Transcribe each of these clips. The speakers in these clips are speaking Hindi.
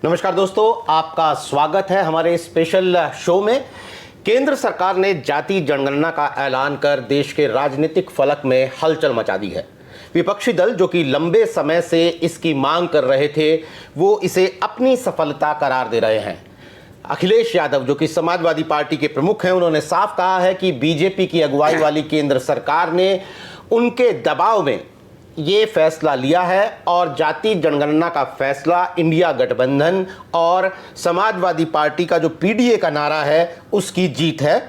नमस्कार दोस्तों, आपका स्वागत है हमारे स्पेशल शो में। केंद्र सरकार ने जाति जनगणना का ऐलान कर देश के राजनीतिक फलक में हलचल मचा दी है। विपक्षी दल जो कि लंबे समय से इसकी मांग कर रहे थे, वो इसे अपनी सफलता करार दे रहे हैं। अखिलेश यादव जो कि समाजवादी पार्टी के प्रमुख हैं, उन्होंने साफ कहा है कि बीजेपी की अगुवाई वाली केंद्र सरकार ने उनके दबाव में ये फैसला लिया है और जाति जनगणना का फैसला इंडिया गठबंधन और समाजवादी पार्टी का जो पीडीए का नारा है उसकी जीत है।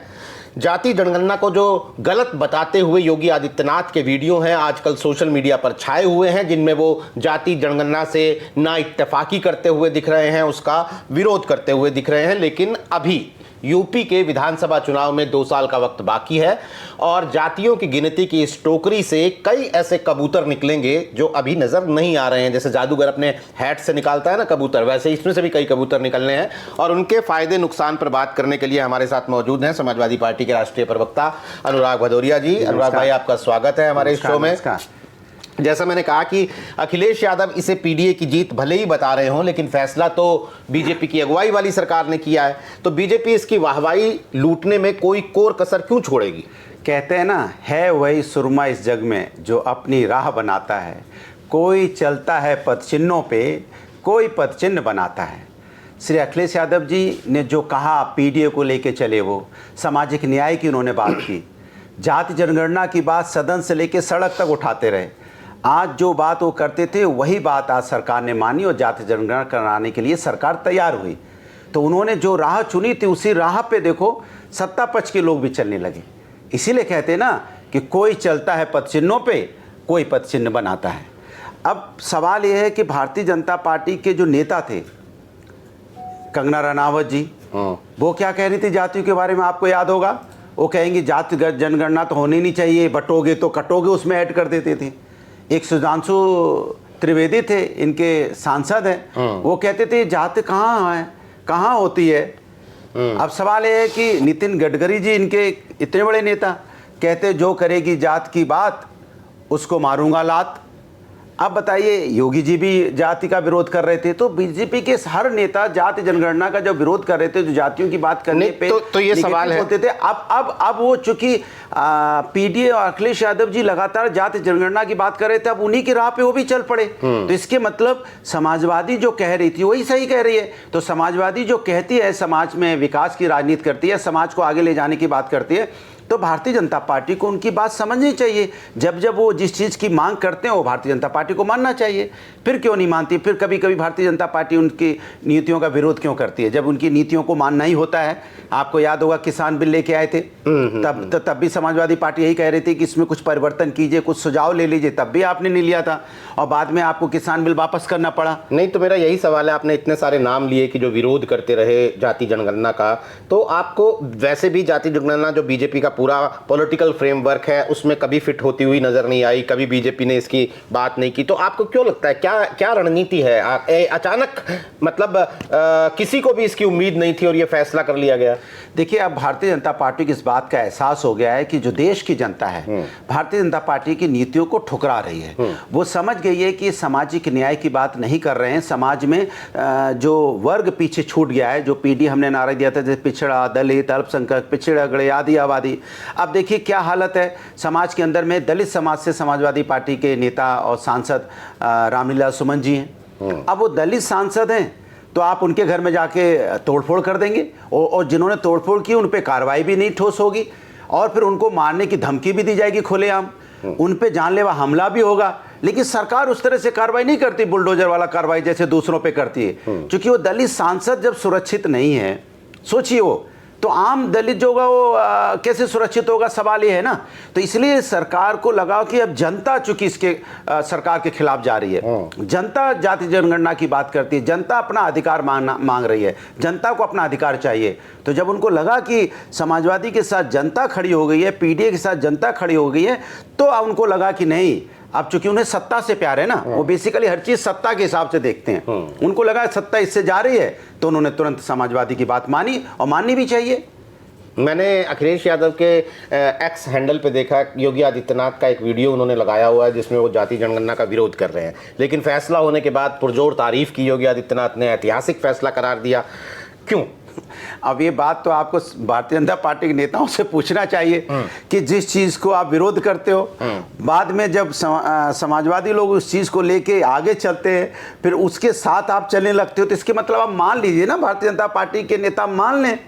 जाति जनगणना को जो गलत बताते हुए योगी आदित्यनाथ के वीडियो हैं आजकल सोशल मीडिया पर छाए हुए हैं, जिनमें वो जाति जनगणना से ना इत्तेफाकी करते हुए दिख रहे हैं, उसका विरोध करते हुए दिख रहे हैं। लेकिन अभी यूपी के विधानसभा चुनाव में 2 साल का वक्त बाकी है और जातियों की गिनती की इस टोकरी से कई ऐसे कबूतर निकलेंगे जो अभी नजर नहीं आ रहे हैं। जैसे जादूगर अपने हैट से निकालता है ना कबूतर, वैसे इसमें से भी कई कबूतर निकलने हैं। और उनके फायदे नुकसान पर बात करने के लिए हमारे साथ मौजूद हैं समाजवादी पार्टी के राष्ट्रीय प्रवक्ता अनुराग भदौरिया जी। अनुराग भाई, आपका स्वागत है हमारे इस शो में। जैसा मैंने कहा कि अखिलेश यादव इसे पीडीए की जीत भले ही बता रहे हों, लेकिन फैसला तो बीजेपी की अगुवाई वाली सरकार ने किया है, तो बीजेपी इसकी वाहवाही लूटने में कोई कोर कसर क्यों छोड़ेगी? कहते हैं ना, है वही सुरमा इस जग में जो अपनी राह बनाता है। कोई चलता है पदचिन्हों पे, कोई पदचिन्ह बनाता है। श्री अखिलेश यादव जी ने जो कहा, पीडीए को लेके चले, वो सामाजिक न्याय की उन्होंने बात की। जाति जनगणना की बात सदन से लेके सड़क तक उठाते रहे। आज जो बात वो करते थे वही बात आज सरकार ने मानी और जाति जनगणना कराने के लिए सरकार तैयार हुई। तो उन्होंने जो राह चुनी थी उसी राह पे देखो सत्ता पक्ष के लोग भी चलने लगे। इसीलिए कहते हैं ना कि कोई चलता है पदचिन्हों पे, कोई पदचिन्ह बनाता है। अब सवाल यह है कि भारतीय जनता पार्टी के जो नेता थे कंगना रनावत जी, वो क्या कह रही थी जातियों के बारे में, आपको याद होगा। वो कहेंगी जाति जनगणना तो होनी नहीं चाहिए, बटोगे तो कटोगे, उसमें ऐड कर देते थे। एक सुधांशु त्रिवेदी थे, इनके सांसद हैं, वो कहते थे जाति कहाँ है, कहाँ होती है। अब सवाल ये है कि नितिन गडकरी जी, इनके इतने बड़े नेता, कहते जो करेगी जात की बात उसको मारूंगा लात। अब बताइए, योगी जी भी जाति का विरोध कर रहे थे। तो बीजेपी के हर नेता जाति जनगणना का जो विरोध कर रहे थे, जो जातियों की बात करने पे तो ये सवाल है होते थे। अब वो चूंकि पीडीए और अखिलेश यादव जी लगातार जाति जनगणना की बात कर रहे थे, अब उन्हीं की राह पे वो भी चल पड़े। तो इसके मतलब समाजवादी जो कह रही थी वही सही कह रही है। तो समाजवादी जो कहती है समाज में विकास की राजनीति करती है, समाज को आगे ले जाने की बात करती है, तो भारतीय जनता पार्टी को उनकी बात समझनी चाहिए। जब जब वो जिस चीज़ की मांग करते हैं वो भारतीय जनता पार्टी को मानना चाहिए। फिर क्यों नहीं मानती? फिर कभी कभी भारतीय जनता पार्टी उनकी नीतियों का विरोध क्यों करती है, जब उनकी नीतियों को मानना ही होता है। आपको याद होगा किसान बिल लेके आए थे, तब भी समाजवादी पार्टी यही कह रही थी कि इसमें कुछ परिवर्तन कीजिए, कुछ सुझाव ले लीजिए, तब भी आपने नहीं लिया था और बाद में आपको किसान बिल वापस करना पड़ा। नहीं, तो मेरा यही सवाल है, आपने इतने सारे नाम लिए कि जो विरोध करते रहे जाति जनगणना का, तो आपको वैसे भी जाति जनगणना जो बीजेपी का पूरा पॉलिटिकल फ्रेमवर्क है उसमें कभी फिट होती हुई नजर नहीं आई, कभी बीजेपी ने इसकी बात नहीं की। तो आपको क्यों लगता है, क्या रणनीति है? अचानक मतलब किसी को भी इसकी उम्मीद नहीं थी और ये फैसला कर लिया गया। देखिए, अब भारतीय जनता पार्टी को इस बात का एहसास हो गया है कि जो देश की जनता है भारतीय जनता पार्टी की नीतियों को ठुकरा रही है। वो समझ गई है कि सामाजिक न्याय की बात नहीं कर रहे हैं। समाज में जो वर्ग पीछे छूट गया है, जो पीडीए हमने नारा दिया था, जैसे पिछड़ा, दलित, अल्पसंख्यक, पिछड़े, आदि आबादी। अब देखिए क्या हालत है समाज के अंदर में। दलित समाज से समाजवादी पार्टी के नेता और सांसद रामलीला सुमन जी हैं। अब वो दलित सांसद हैं तो आप उनके घर में जाके तोड़फोड़ कर देंगे और जिन्होंने तोड़फोड़ की उन पे कार्रवाई भी नहीं ठोस होगी और फिर उनको मारने की धमकी भी दी जाएगी खुलेआम, उन पे जानलेवा हमला भी होगा। लेकिन सरकार उस तरह से कार्रवाई नहीं करती, बुलडोजर वाला कार्रवाई जैसे दूसरों पे करती है। क्योंकि वो दलित सांसद जब सुरक्षित नहीं है, सोचिए वो तो आम दलित जो होगा वो कैसे सुरक्षित होगा, सवाल ये है ना। तो इसलिए सरकार को लगा कि अब जनता चूंकि इसके सरकार के खिलाफ जा रही है, जनता जाति जनगणना की बात करती है, जनता अपना अधिकार मांग रही है, जनता को अपना अधिकार चाहिए। तो जब उनको लगा कि समाजवादी के साथ जनता खड़ी हो गई है, पीडीए के साथ जनता खड़ी हो गई है, तो अब उनको लगा कि नहीं, अब चूंकि उन्हें सत्ता से प्यार है ना, वो बेसिकली हर चीज सत्ता के हिसाब से देखते हैं। उनको लगा सत्ता इससे जा रही है तो उन्होंने तुरंत समाजवादी की बात मानी और माननी भी चाहिए। मैंने अखिलेश यादव के एक्स हैंडल पे देखा, योगी आदित्यनाथ का एक वीडियो उन्होंने लगाया हुआ है जिसमें वो जाति जनगणना का विरोध कर रहे हैं, लेकिन फैसला होने के बाद पुरजोर तारीफ की योगी आदित्यनाथ ने, ऐतिहासिक फैसला करार दिया। क्यों? अब ये बात तो आपको भारतीय जनता पार्टी के नेताओं से पूछना चाहिए कि जिस चीज को आप विरोध करते हो, बाद में जब समाजवादी लोग उस चीज को लेके आगे चलते हैं, फिर उसके साथ आप चलने लगते हो, तो इसके मतलब आप मान लीजिए ना, भारतीय जनता पार्टी के नेता मान लें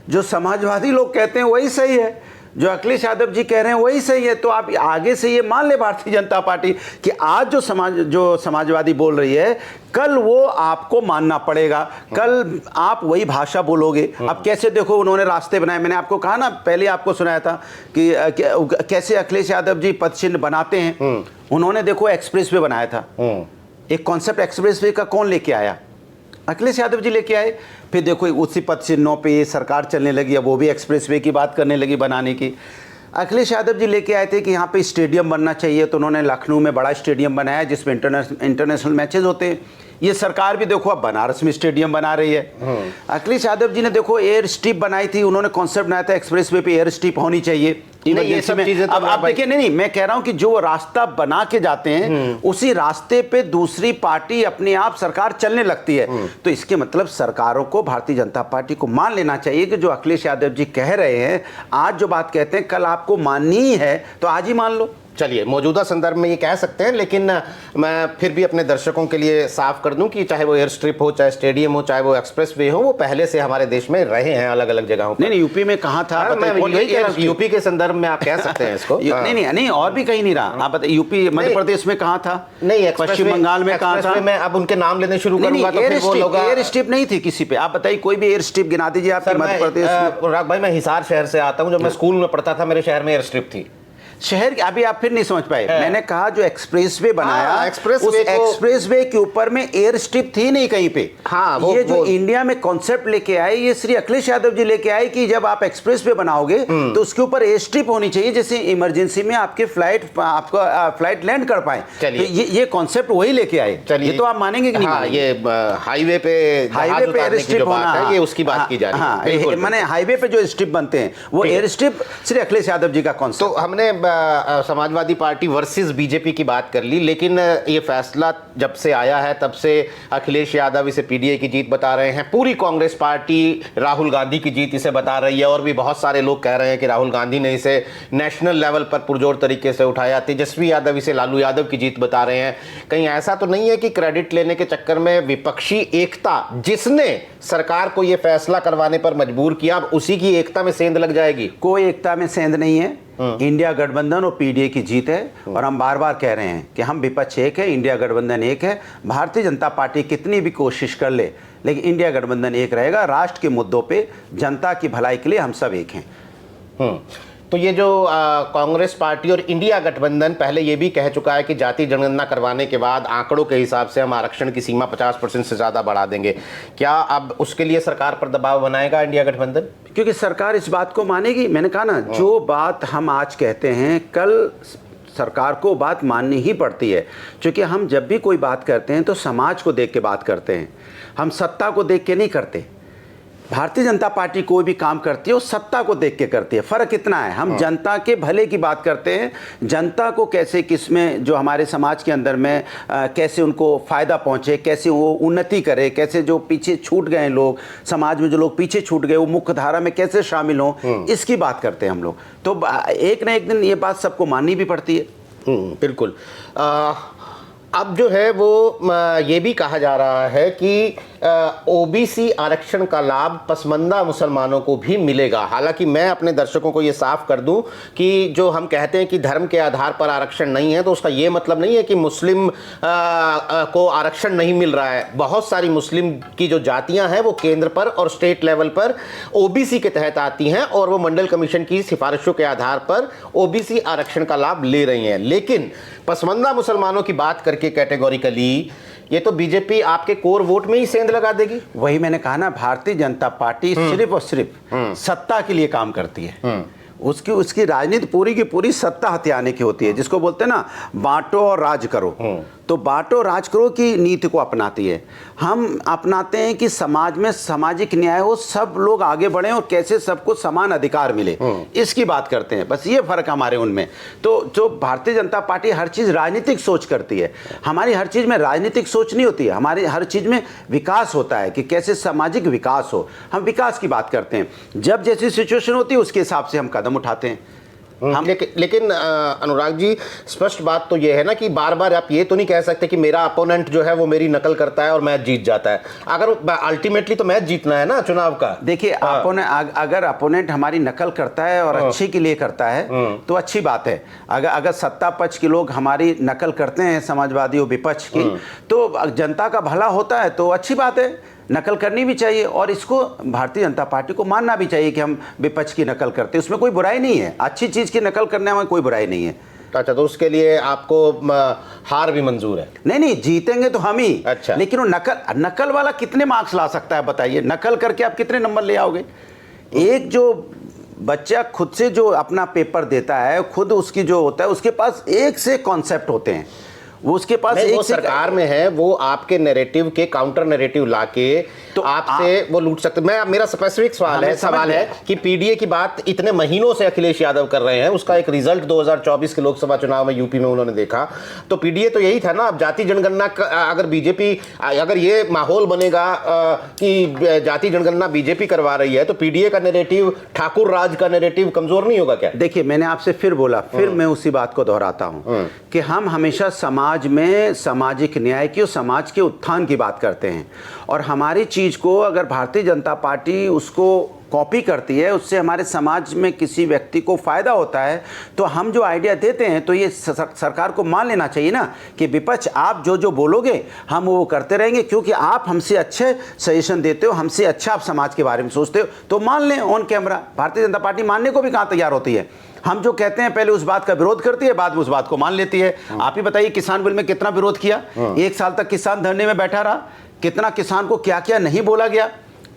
जो समाजवादी लोग कहते हैं वही सही है, जो अखिलेश यादव जी कह रहे हैं वही सही है। तो आप आगे से ये मान ले भारतीय जनता पार्टी कि आज जो समाजवादी बोल रही है, कल वो आपको मानना पड़ेगा, कल आप वही भाषा बोलोगे। अब कैसे देखो उन्होंने रास्ते बनाए, मैंने आपको कहा ना, पहले आपको सुनाया था कि कैसे अखिलेश यादव जी पद चिन्ह बनाते हैं। उन्होंने देखो एक्सप्रेस वे बनाया था, एक कॉन्सेप्ट एक्सप्रेस वे का कौन लेके आया? अखिलेश यादव जी लेके आए। फिर देखो उसी पद चिन्हों पे सरकार चलने लगी, अब वो भी एक्सप्रेसवे की बात करने लगी बनाने की। अखिलेश यादव जी लेके आए थे कि यहाँ पे स्टेडियम बनना चाहिए, तो उन्होंने लखनऊ में बड़ा स्टेडियम बनाया जिसमें इंटरनेशनल मैचेस होते हैं। ये सरकार भी देखो अब बनारस में स्टेडियम बना रही है। अखिलेश यादव जी ने देखो एयर स्ट्रिप बनाई थी, उन्होंने कॉन्सेप्ट बनाया था एक्सप्रेसवे पे एयर स्ट्रिप होनी चाहिए इमरजेंसी में। अब आप देखिए, नहीं मैं कह रहा हूं कि जो रास्ता बना के जाते हैं उसी रास्ते पे दूसरी पार्टी अपने आप सरकार चलने लगती है। तो इसके मतलब सरकारों को, भारतीय जनता पार्टी को मान लेना चाहिए कि जो अखिलेश यादव जी कह रहे हैं, आज जो बात कहते हैं कल आपको माननी ही है, तो आज ही मान लो। चलिए, मौजूदा संदर्भ में ये कह सकते हैं, लेकिन मैं फिर भी अपने दर्शकों के लिए साफ कर दूं कि चाहे वो एयर स्ट्रिप हो, चाहे स्टेडियम हो, चाहे वो एक्सप्रेस वे हो, वो पहले से हमारे देश में रहे हैं अलग अलग जगहों पर। नहीं यूपी में कहाँ था? यूपी के संदर्भ में आप कह सकते हैं इसको। नहीं और भी कहीं नहीं रहा। आप बताइए, यूपी मध्य प्रदेश में कहाँ था? नहीं, पश्चिम बंगाल में कहाँ था? मैं अब उनके नाम लेने शुरू करूंगा तो फिर वो लोग। एयर स्ट्रिप नहीं थी किसी पे। आप बताइए कोई भी एयर स्ट्रिप गिना दीजिए आप मध्य प्रदेश में। राग भाई, मैं हिसार शहर से आता हूँ, जब मैं स्कूल में पढ़ता था मेरे शहर में एयर स्ट्रिप थी। शहर अभी आप फिर नहीं समझ पाए। मैंने कहा जो एक्सप्रेसवे बनाया, उस एक्सप्रेसवे के ऊपर में एयर स्ट्रिप थी नहीं कहीं पे। ये जो इंडिया में कॉन्सेप्ट लेके आए, ये श्री अखिलेश यादव जी लेके आए कि जब आप एक्सप्रेसवे बनाओगे तो उसके ऊपर एयर स्ट्रिप होनी चाहिए, जैसे इमरजेंसी में आपके फ्लाइट लैंड कर पाए। तो ये कॉन्सेप्ट वही लेके आए। ये तो आप मानेंगे कि नहीं? हाँ, ये हाईवे पे एयर स्ट्रिप होना, ये उसकी बात की जा रही है। मैंने हाईवे पे जो स्ट्रिप बनते हैं वो एयर स्ट्रिप श्री अखिलेश यादव जी का कॉन्सेप्ट। तो हमने समाजवादी पार्टी वर्सेस बीजेपी की बात कर ली, लेकिन ये फैसला जब से आया है तब से अखिलेश यादव इसे पीडीए की जीत बता रहे हैं, पूरी कांग्रेस पार्टी राहुल गांधी की जीत इसे बता रही है, और भी बहुत सारे लोग कह रहे हैं कि राहुल गांधी ने इसे नेशनल लेवल पर पुरजोर तरीके से उठाया। तेजस्वी यादव इसे लालू यादव की जीत बता रहे हैं। कहीं ऐसा तो नहीं है कि क्रेडिट लेने के चक्कर में विपक्षी एकता, जिसने सरकार को यह फैसला करवाने पर मजबूर किया, अब उसी की एकता में सेंध लग जाएगी? कोई एकता में सेंध नहीं है। इंडिया गठबंधन और पीडीए की जीत है, और हम बार बार कह रहे हैं कि हम विपक्ष एक है, इंडिया गठबंधन एक है। भारतीय जनता पार्टी कितनी भी कोशिश कर ले, लेकिन इंडिया गठबंधन एक रहेगा। राष्ट्र के मुद्दों पे, जनता की भलाई के लिए हम सब एक हैं। तो ये जो कांग्रेस पार्टी और इंडिया गठबंधन पहले ये भी कह चुका है कि जाति जनगणना करवाने के बाद आंकड़ों के हिसाब से हम आरक्षण की सीमा 50% से ज़्यादा बढ़ा देंगे, क्या अब उसके लिए सरकार पर दबाव बनाएगा इंडिया गठबंधन? क्योंकि सरकार इस बात को मानेगी। मैंने कहा ना, जो बात हम आज कहते हैं कल सरकार को बात माननी ही पड़ती है। क्योंकि हम जब भी कोई बात करते हैं तो समाज को देख के बात करते हैं, हम सत्ता को देख के नहीं करते। भारतीय जनता पार्टी कोई भी काम करती है वो सत्ता को देख के करती है। फ़र्क इतना है, हम जनता के भले की बात करते हैं, जनता को कैसे, किसमें जो हमारे समाज के अंदर में कैसे उनको फ़ायदा पहुंचे, कैसे वो उन्नति करे, कैसे जो पीछे छूट गए लोग, समाज में जो लोग पीछे छूट गए वो मुख्य धारा में कैसे शामिल हों, इसकी बात करते हैं हम लोग। तो एक ना एक दिन ये बात सबको माननी भी पड़ती है। बिल्कुल। अब जो है वो ये भी कहा जा रहा है कि ओबीसी आरक्षण का लाभ पसमानदा मुसलमानों को भी मिलेगा। हालांकि मैं अपने दर्शकों को ये साफ कर दूं कि जो हम कहते हैं कि धर्म के आधार पर आरक्षण नहीं है, तो उसका ये मतलब नहीं है कि मुस्लिम को आरक्षण नहीं मिल रहा है। बहुत सारी मुस्लिम की जो जातियां हैं वो केंद्र पर और स्टेट लेवल पर ओबीसी के तहत आती हैं, और वो मंडल कमीशन की सिफारिशों के आधार पर ओबीसी आरक्षण का लाभ ले रही हैं। लेकिन पसमानदा मुसलमानों की बात करके कैटेगोरिकली, ये तो बीजेपी आपके कोर वोट में ही सेंध लगा देगी। वही मैंने कहा ना, भारतीय जनता पार्टी सिर्फ और सिर्फ सत्ता के लिए काम करती है। उसकी राजनीति पूरी की पूरी सत्ता हथियाने की होती है, जिसको बोलते हैं ना, बांटो और राज करो। तो बांटो राज करो की नीति को अपनाती है। हम अपनाते हैं कि समाज में सामाजिक न्याय हो, सब लोग आगे बढ़ें और कैसे सबको समान अधिकार मिले, इसकी बात करते हैं। बस ये फर्क हमारे उनमें। तो जो भारतीय जनता पार्टी हर चीज़ राजनीतिक सोच करती है, हमारी हर चीज़ में राजनीतिक सोच नहीं होती है, हमारी हर चीज़ में विकास होता है कि कैसे सामाजिक विकास हो। हम विकास की बात करते हैं, जब जैसी सिचुएशन होती है उसके हिसाब से हम कदम उठाते हैं। लेकिन अनुराग जी, स्पष्ट बात तो ये है ना कि बार बार आप ये तो नहीं कह सकते कि मेरा अपोनेंट जो है वो मेरी नकल करता है और मैच जीत जाता है। अगर अल्टीमेटली तो मैच जीतना है ना चुनाव का। देखिए, अगर अपोनेंट हमारी नकल करता है और अच्छे के लिए करता है तो अच्छी बात है। अगर सत्ता पक्ष के लोग हमारी नकल करते हैं, समाजवादी और विपक्ष की, तो जनता का भला होता है तो अच्छी बात है, नकल करनी भी चाहिए। और इसको भारतीय जनता पार्टी को मानना भी चाहिए कि हम विपक्ष की नकल करते हैं, उसमें कोई बुराई नहीं है। अच्छी चीज़ की नकल करने में कोई बुराई नहीं है। अच्छा, तो उसके लिए आपको हार भी मंजूर है? नहीं, जीतेंगे तो हम ही। अच्छा, लेकिन वो नकल वाला कितने मार्क्स ला सकता है बताइए? नकल करके आप कितने नंबर ले आओगे? एक जो बच्चा खुद से जो अपना पेपर देता है, खुद उसकी जो होता है, उसके पास एक से कॉन्सेप्ट होते हैं, वो उसके पास एक वो सरकार में है, वो आपके नैरेटिव के काउंटर नैरेटिव लाके तो आपसे वो लूट सकते। मेरा स्पेसिफिक सवाल है कि पीडीए की बात इतने महीनों से अखिलेश यादव कर रहे हैं, उसका एक रिजल्ट 2024 के लोकसभा चुनाव में यूपी में उन्होंने देखा, तो पीडीए तो यही था ना। अब जाति जनगणना अगर बीजेपी, अगर ये माहौल बनेगा कि जाति जनगणना बीजेपी करवा रही है, तो पीडीए का नैरेटिव, ठाकुर राज का नैरेटिव कमजोर नहीं होगा क्या? देखिए, मैंने आपसे फिर बोला, फिर मैं उसी बात को दोहराता हूं कि हम हमेशा समाज में सामाजिक न्याय की और समाज के उत्थान की बात करते हैं। और हमारी चीज़ को अगर भारतीय जनता पार्टी उसको कॉपी करती है, उससे हमारे समाज में किसी व्यक्ति को फ़ायदा होता है, तो हम जो आइडिया देते हैं तो ये सरकार को मान लेना चाहिए ना कि विपक्ष आप जो जो बोलोगे हम वो करते रहेंगे, क्योंकि आप हमसे अच्छे सजेशन देते हो, हमसे अच्छा आप समाज के बारे में सोचते हो, तो मान लें on camera. Bharatiya Janata party मानने को भी कहाँ तैयार होती है। हम जो कहते हैं पहले उस बात का विरोध करती है, बाद में उस बात को मान लेती है। आप ही बताइए, किसान बिल में कितना विरोध किया, 1 साल तक किसान धरने में बैठा रहा, कितना किसान को क्या क्या नहीं बोला गया।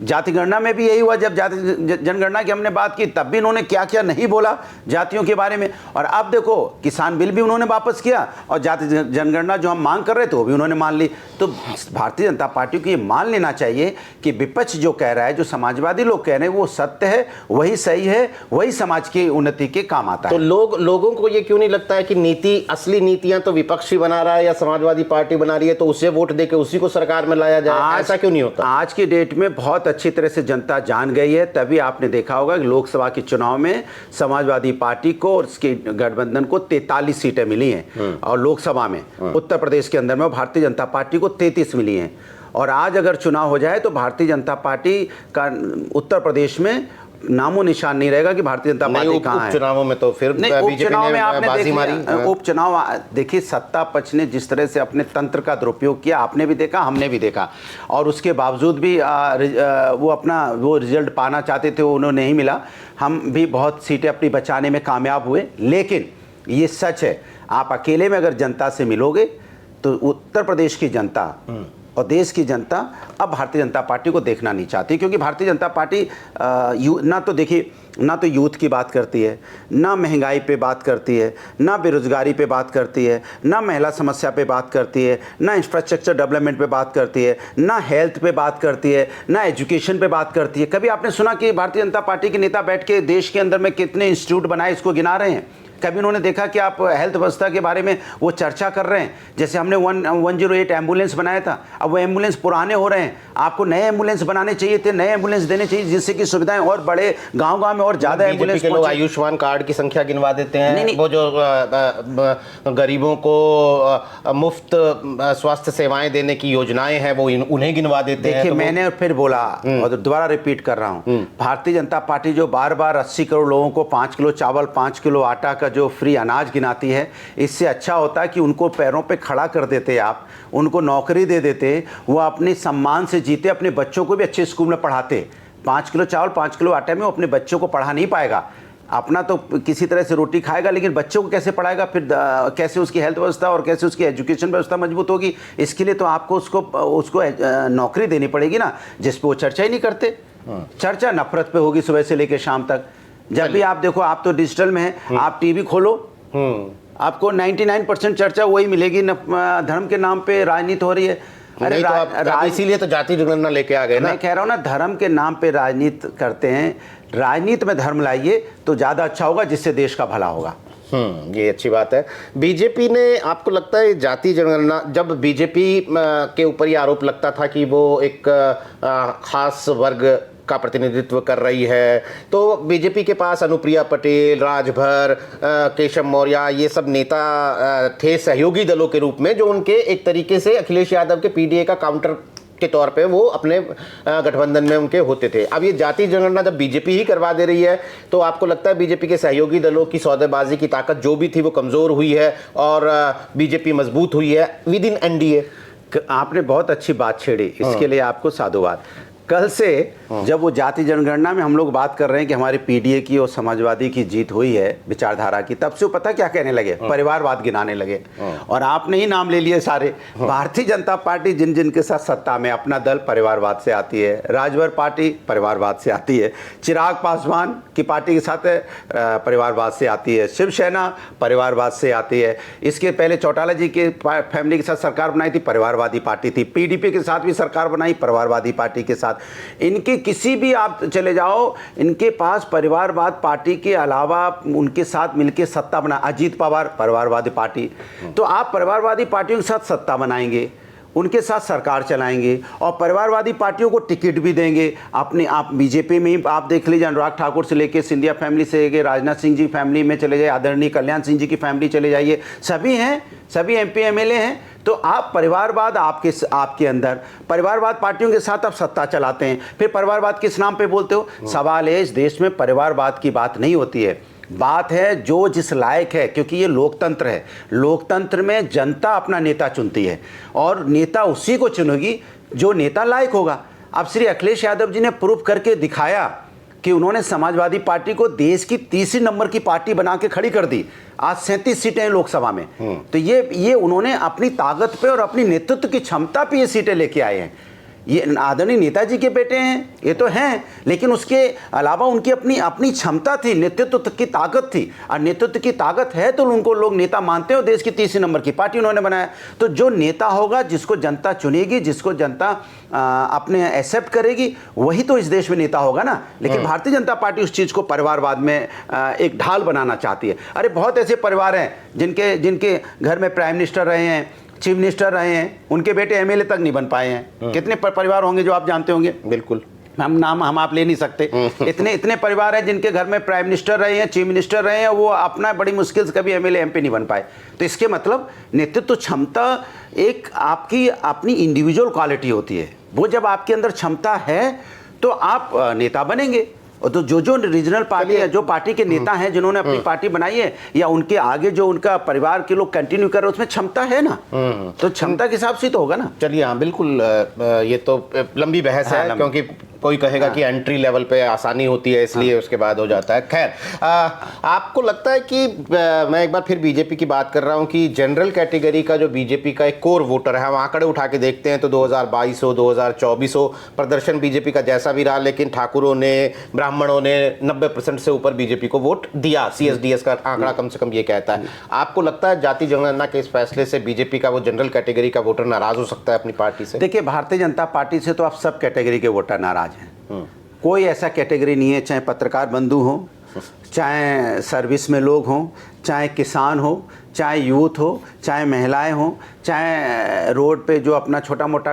जाति गणना में भी यही हुआ, जब जाति जनगणना की हमने बात की तब भी इन्होंने क्या क्या नहीं बोला जातियों के बारे में। और अब देखो, किसान बिल भी उन्होंने वापस किया और जाति जनगणना जो हम मांग कर रहे थे वो भी उन्होंने मान ली। तो भारतीय जनता पार्टी को ये मान लेना चाहिए कि विपक्ष जो कह रहा है, जो समाजवादी लोग कह रहे हैं, वो सत्य है, वही सही है, वही समाज की उन्नति के काम आता है। तो लोगों को ये क्यों नहीं लगता है कि नीति, असली नीतियां तो विपक्षी बना रहा है या समाजवादी पार्टी बना रही है, तो उसे वोट देकर उसी को सरकार में लाया जाए? ऐसा क्यों नहीं होता? आज की डेट में बहुत अच्छी तरह से जनता जान गई है। तभी आपने देखा होगा कि लोकसभा के चुनाव में समाजवादी पार्टी को और उसके गठबंधन को 43 सीटें मिली हैं, और लोकसभा में उत्तर प्रदेश के अंदर में भारतीय जनता पार्टी को 33 मिली हैं। और आज अगर चुनाव हो जाए तो भारतीय जनता पार्टी का उत्तर प्रदेश में नामो निशान नहीं रहेगा कि भारतीय जनता पार्टी कहाँ है। उपचुनावों में तो फिर उपचुनाव में आपने बाजी मारी। उपचुनाव देखिए, सत्ता पक्ष ने जिस तरह से अपने तंत्र का दुरुपयोग किया, आपने भी देखा, हमने भी देखा, और उसके बावजूद भी वो अपना वो रिजल्ट पाना चाहते थे, वो उन्हें नहीं मिला। हम भी बहुत सीटें अपनी बचाने में कामयाब हुए। लेकिन ये सच है, आप अकेले में अगर जनता से मिलोगे तो उत्तर प्रदेश की जनता और देश की जनता अब भारतीय जनता पार्टी को देखना नहीं चाहती, क्योंकि भारतीय जनता पार्टी ना तो देखिए, ना तो यूथ की बात करती है, ना महंगाई पे बात करती है, ना बेरोजगारी पे बात करती है, ना महिला समस्या पे बात करती है, ना इंफ्रास्ट्रक्चर डेवलपमेंट पे बात करती है, ना हेल्थ पे बात करती है, ना एजुकेशन पे बात करती है। कभी आपने सुना कि भारतीय जनता पार्टी के नेता बैठ के देश के अंदर में कितने इंस्टीट्यूट बनाए, इसको गिना रहे हैं? कभी उन्होंने देखा कि आप हेल्थ व्यवस्था के बारे में वो चर्चा कर रहे हैं? जैसे हमने 108 एम्बुलेंस बनाया था, अब वो एम्बुलेंस पुराने हो रहे हैं, आपको नए एम्बुलेंस बनाने चाहिए थे, नए एम्बुलेंस देने चाहिए जिससे कि सुविधाएं और बड़े गांव-गांव में और ज़्यादा एम्बुलेंस के लोग आयुष्मान कार्ड की संख्या गिनवा देते हैं। नहीं। वो जो गरीबों को मुफ्त स्वास्थ्य सेवाएं देने की योजनाएं हैं वो उन्हें गिनवा देते हैं। देखिए, मैंने फिर बोला और दोबारा रिपीट कर रहा हूँ, भारतीय जनता पार्टी जो बार बार 80 करोड़ लोगों को 5 किलो चावल, 5 किलो आटा का जो फ्री अनाज गिनाती है, इससे अच्छा होता कि उनको पैरों पे खड़ा कर देते, आप उनको नौकरी दे देते, वो अपने सम्मान से जीते, अपने बच्चों को भी अच्छे स्कूल में पढ़ाते। 5 किलो चावल, 5 किलो आटे में वो अपने बच्चों को पढ़ा नहीं पाएगा, अपना तो किसी तरह से रोटी खाएगा, लेकिन बच्चों को कैसे पढ़ाएगा? फिर कैसे उसकी हेल्थ व्यवस्था और कैसे उसकी एजुकेशन व्यवस्था मजबूत होगी? इसके लिए तो आपको उसको नौकरी देनी पड़ेगी ना, जिस पे वो चर्चा ही नहीं करते। चर्चा नफरत पे होगी सुबह से लेकर शाम तक। जब भी आप देखो, आप तो डिजिटल में हैं, आप टीवी खोलो, आपको 99% चर्चा वही मिलेगी, धर्म के नाम पे राजनीति हो रही है। अरे तो आप इसीलिए तो जाति जनगणना लेके आ गए ना। मैं कह रहा हूँ ना, धर्म के नाम पे राजनीति करते हैं, राजनीति में धर्म लाइए तो ज़्यादा अच्छा होगा, जिससे देश का भला होगा। ये अच्छी बात है। बीजेपी ने, आपको लगता है जाति जनगणना, जब बीजेपी के ऊपर ये आरोप लगता था कि वो एक खास वर्ग का प्रतिनिधित्व कर रही है, तो बीजेपी के पास अनुप्रिया पटेल, राजभर, केशव मौर्य, ये सब नेता थे सहयोगी दलों के रूप में, जो उनके एक तरीके से अखिलेश यादव के पीडीए का काउंटर के तौर पे वो अपने गठबंधन में उनके होते थे। अब ये जाति जनगणना जब बीजेपी ही करवा दे रही है, तो आपको लगता है बीजेपी के सहयोगी दलों की सौदेबाजी की ताकत जो भी थी वो कमजोर हुई है और बीजेपी मजबूत हुई है विद इन एनडीए? आपने बहुत अच्छी बात छेड़ी, इसके लिए आपको साधुवाद। कल से जब वो जाति जनगणना में हम लोग बात कर रहे हैं कि हमारे पीडीए की और समाजवादी की जीत हुई है विचारधारा की, तब से वो पता क्या कहने लगे, परिवारवाद गिनाने लगे। और आपने ही नाम ले लिए सारे। भारतीय जनता पार्टी जिन जिन के साथ सत्ता में, अपना दल परिवारवाद से आती है, राजभर पार्टी परिवारवाद से आती है, चिराग पासवान की पार्टी के साथ परिवारवाद से आती है, शिवसेना परिवारवाद से आती है, इसके पहले चौटाला जी के फैमिली के साथ सरकार बनाई थी, परिवारवादी पार्टी थी, पीडीपी के साथ भी सरकार बनाई, परिवारवादी पार्टी के साथ। इनके किसी भी आप चले जाओ, इनके पास परिवारवाद पार्टी के अलावा उनके साथ मिलके सत्ता बना, अजीत पवार परिवारवादी पार्टी, तो आप परिवारवादी पार्टियों के साथ सत्ता बनाएंगे, उनके साथ सरकार चलाएंगे और परिवारवादी पार्टियों को टिकट भी देंगे। अपने आप बीजेपी में ही आप देख लीजिए, अनुराग ठाकुर से लेके सिंधिया फैमिली से लेके राजनाथ सिंह जी फैमिली में चले जाइए, आदरणीय कल्याण सिंह जी की फैमिली चले जाइए, सभी हैं, सभी एमपी एमएलए हैं। तो आप परिवारवाद आपके अंदर, परिवारवाद पार्टियों के साथ आप सत्ता चलाते हैं, फिर परिवारवाद किस नाम पे बोलते हो? सवाल है, इस देश में परिवारवाद की बात नहीं होती है, बात है जो जिस लायक है, क्योंकि ये लोकतंत्र है। लोकतंत्र में जनता अपना नेता चुनती है और नेता उसी को चुनेगी जो नेता लायक होगा। अब श्री अखिलेश यादव जी ने प्रूफ करके दिखाया कि उन्होंने समाजवादी पार्टी को देश की तीसरी नंबर की पार्टी बना के खड़ी कर दी। आज 37 सीटें हैं लोकसभा में। तो ये उन्होंने अपनी ताकत पे और अपनी नेतृत्व की क्षमता पे ये सीटें लेके आए हैं। ये आदरणीय नेताजी के बेटे हैं, ये तो हैं, लेकिन उसके अलावा उनकी अपनी क्षमता थी, नेतृत्व की ताकत थी, और नेतृत्व की ताकत है तो उनको लोग नेता मानते हो। देश की तीसरी नंबर की पार्टी उन्होंने बनाया। तो जो नेता होगा, जिसको जनता चुनेगी, जिसको जनता अपने एक्सेप्ट करेगी, वही तो इस देश में नेता होगा ना। लेकिन भारतीय जनता पार्टी उस चीज़ को परिवारवाद में एक ढाल बनाना चाहती है। अरे बहुत ऐसे परिवार हैं जिनके घर में प्राइम मिनिस्टर रहे हैं, चीफ मिनिस्टर रहे हैं, उनके बेटे एमएलए तक नहीं बन पाए हैं। कितने परिवार होंगे जो आप जानते होंगे? बिल्कुल, हम आप ले नहीं सकते। इतने परिवार हैं जिनके घर में प्राइम मिनिस्टर रहे हैं, चीफ मिनिस्टर रहे हैं, वो अपना बड़ी मुश्किल से कभी एमएलए एमपी नहीं बन पाए। तो इसके मतलब नेतृत्व क्षमता एक आपकी अपनी इंडिविजुअल क्वालिटी होती है। वो जब आपके अंदर क्षमता है तो आप नेता बनेंगे। और तो जो रीजनल पार्टी है, जो पार्टी के नेता हैं जिन्होंने अपनी पार्टी बनाई है, या उनके आगे जो उनका परिवार के लोग कंटिन्यू कर रहे हैं, उसमें क्षमता है ना, तो क्षमता के हिसाब से तो होगा ना। चलिए, हाँ बिल्कुल, ये तो लंबी बहस है, क्योंकि कोई कहेगा कि एंट्री लेवल पे आसानी होती है, इसलिए उसके बाद हो जाता है। खैर, आपको लगता है कि मैं एक बार फिर बीजेपी की बात कर रहा हूं कि जनरल कैटेगरी का जो बीजेपी का एक कोर वोटर है, हम आंकड़े उठा के देखते हैं तो 2022 हो, 2024 हो, प्रदर्शन बीजेपी का जैसा भी रहा, लेकिन ठाकुरों ने, ब्राह्मणों ने 90% से ऊपर बीजेपी को वोट दिया। सीएसडीएस का आंकड़ा कम से कम ये कहता है। आपको लगता है जाति जनगणना के इस फैसले से बीजेपी का वो जनरल कैटेगरी का वोटर नाराज हो सकता है अपनी पार्टी से? देखिए, भारतीय जनता पार्टी से तो आप सब कैटेगरी के वोटर नाराज हैं। कोई ऐसा कैटेगरी नहीं है, चाहे पत्रकार बंधु हो, चाहे सर्विस में लोग हों, चाहे किसान हो, चाहे यूथ हो, चाहे महिलाएं हों, चाहे रोड पे जो अपना छोटा मोटा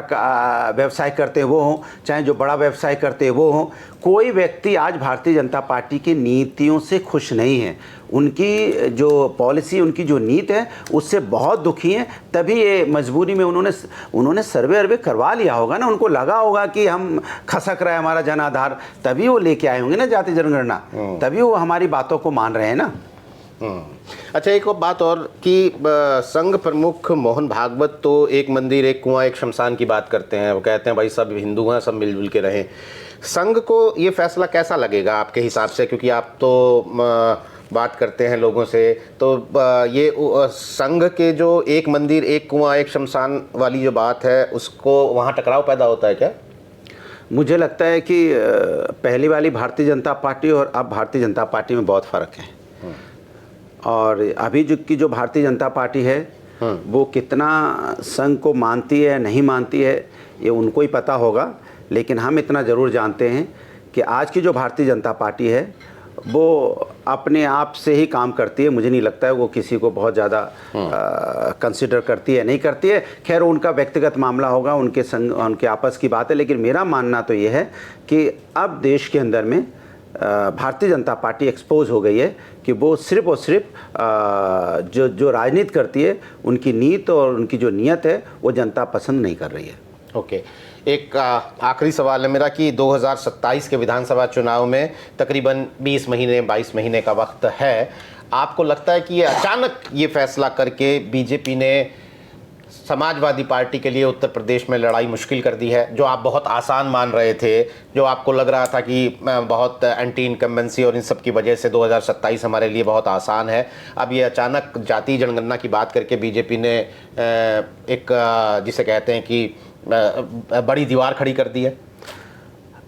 व्यवसाय करते हैं वो हों, चाहे जो बड़ा व्यवसाय करते हैं वो हों, कोई व्यक्ति आज भारतीय जनता पार्टी की नीतियों से खुश नहीं है। उनकी जो पॉलिसी, उनकी जो नीति है, उससे बहुत दुखी हैं। तभी ये मजबूरी में उन्होंने सर्वे करवा लिया होगा ना, उनको लगा होगा कि हम खसक रहा है हमारा जन आधार, तभी वो लेके आए होंगे ना जाति जनगणना, तभी वो हमारी बातों को मान रहे हैं ना। अच्छा, एक बात और कि संघ प्रमुख मोहन भागवत तो एक मंदिर, एक कुआं, एक शमशान की बात करते हैं। वो कहते हैं भाई सब हिंदू हैं, सब मिलजुल के रहें। संघ को ये फैसला कैसा लगेगा आपके हिसाब से, क्योंकि आप तो बात करते हैं लोगों से, तो ये संघ के जो एक मंदिर, एक कुआं, एक शमशान वाली जो बात है, उसको वहाँ टकराव पैदा होता है क्या? मुझे लगता है कि पहली वाली भारतीय जनता पार्टी और अब भारतीय जनता पार्टी में बहुत फ़र्क है। और अभी जो भारतीय जनता पार्टी है वो कितना संघ को मानती है नहीं मानती है ये उनको ही पता होगा, लेकिन हम इतना ज़रूर जानते हैं कि आज की जो भारतीय जनता पार्टी है वो अपने आप से ही काम करती है। मुझे नहीं लगता है वो किसी को बहुत ज़्यादा कंसिडर करती है नहीं करती है। खैर उनका व्यक्तिगत मामला होगा, उनके आपस की बात है, लेकिन मेरा मानना तो ये है कि अब देश के अंदर में भारतीय जनता पार्टी एक्सपोज हो गई है कि वो सिर्फ और सिर्फ जो राजनीति करती है उनकी नीति और उनकी जो नीयत है वो जनता पसंद नहीं कर रही है। ओके, एक आखिरी सवाल है मेरा कि 2027 के विधानसभा चुनाव में तकरीबन 20 महीने 22 महीने का वक्त है। आपको लगता है कि ये अचानक ये फैसला करके बीजेपी ने समाजवादी पार्टी के लिए उत्तर प्रदेश में लड़ाई मुश्किल कर दी है? जो आप बहुत आसान मान रहे थे, जो आपको लग रहा था कि बहुत एंटी इनकम्बेंसी और इन सब की वजह से 2027 हमारे लिए बहुत आसान है, अब ये अचानक जातीय जनगणना की बात करके बीजेपी ने एक जिसे कहते हैं कि बड़ी दीवार खड़ी कर दी है।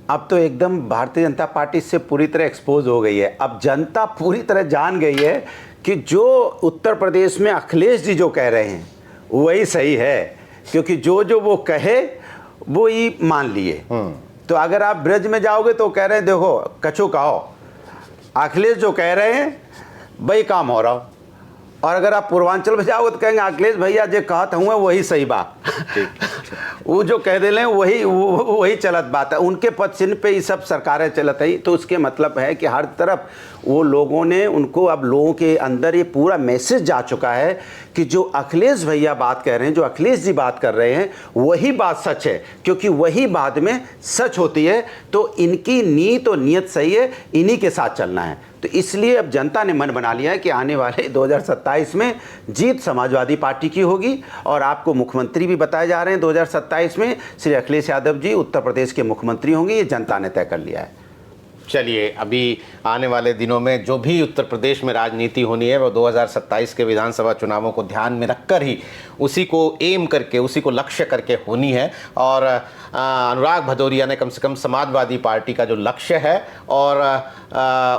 अब तो एकदम भारतीय जनता पार्टी से पूरी तरह एक्सपोज हो गई है। अब जनता पूरी तरह जान गई है कि जो उत्तर प्रदेश में अखिलेश जी जो कह रहे हैं वही सही है, क्योंकि जो वो कहे वो ही मान लिए। तो अगर आप ब्रज में जाओगे तो कह रहे हैं देखो कछु कहो, अखिलेश जो कह रहे हैं वही काम हो रहा हो। और अगर आप पूर्वांचल में जाओगे तो कहेंगे अखिलेश भैया जो कहत हुए वही सही बात वो जो कह दे लें वही चलत बात है। उनके पद चिन्ह पे ये सब सरकारें चलत है, तो उसके मतलब है कि हर तरफ वो लोगों ने उनको, अब लोगों के अंदर ये पूरा मैसेज जा चुका है कि जो अखिलेश भैया बात कह रहे हैं, जो अखिलेश जी बात कर रहे हैं वही बात सच है, क्योंकि वही बाद में सच होती है। तो इनकी नीयत और नीयत सही है, इन्हीं के साथ चलना है। तो इसलिए अब जनता ने मन बना लिया है कि आने वाले 2027 में जीत समाजवादी पार्टी की होगी। और आपको मुख्यमंत्री भी बताए जा रहे हैं 2027 में श्री अखिलेश यादव जी उत्तर प्रदेश के मुख्यमंत्री होंगे, ये जनता ने तय कर लिया है। चलिए, अभी आने वाले दिनों में जो भी उत्तर प्रदेश में राजनीति होनी है वो 2027 के विधानसभा चुनावों को ध्यान में रखकर ही, उसी को एम करके, उसी को लक्ष्य करके होनी है। और अनुराग भदौरिया ने कम से कम समाजवादी पार्टी का जो लक्ष्य है और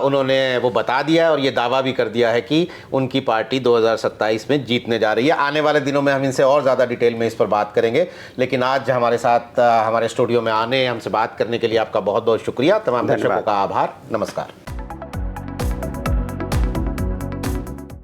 उन्होंने वो बता दिया है और ये दावा भी कर दिया है कि उनकी पार्टी 2027 में जीतने जा रही है। आने वाले दिनों में हम इनसे और ज़्यादा डिटेल में इस पर बात करेंगे, लेकिन आज हमारे साथ हमारे स्टूडियो में आने, हमसे बात करने के लिए आपका बहुत बहुत शुक्रिया। तमाम दर्शकों का आभार। नमस्कार।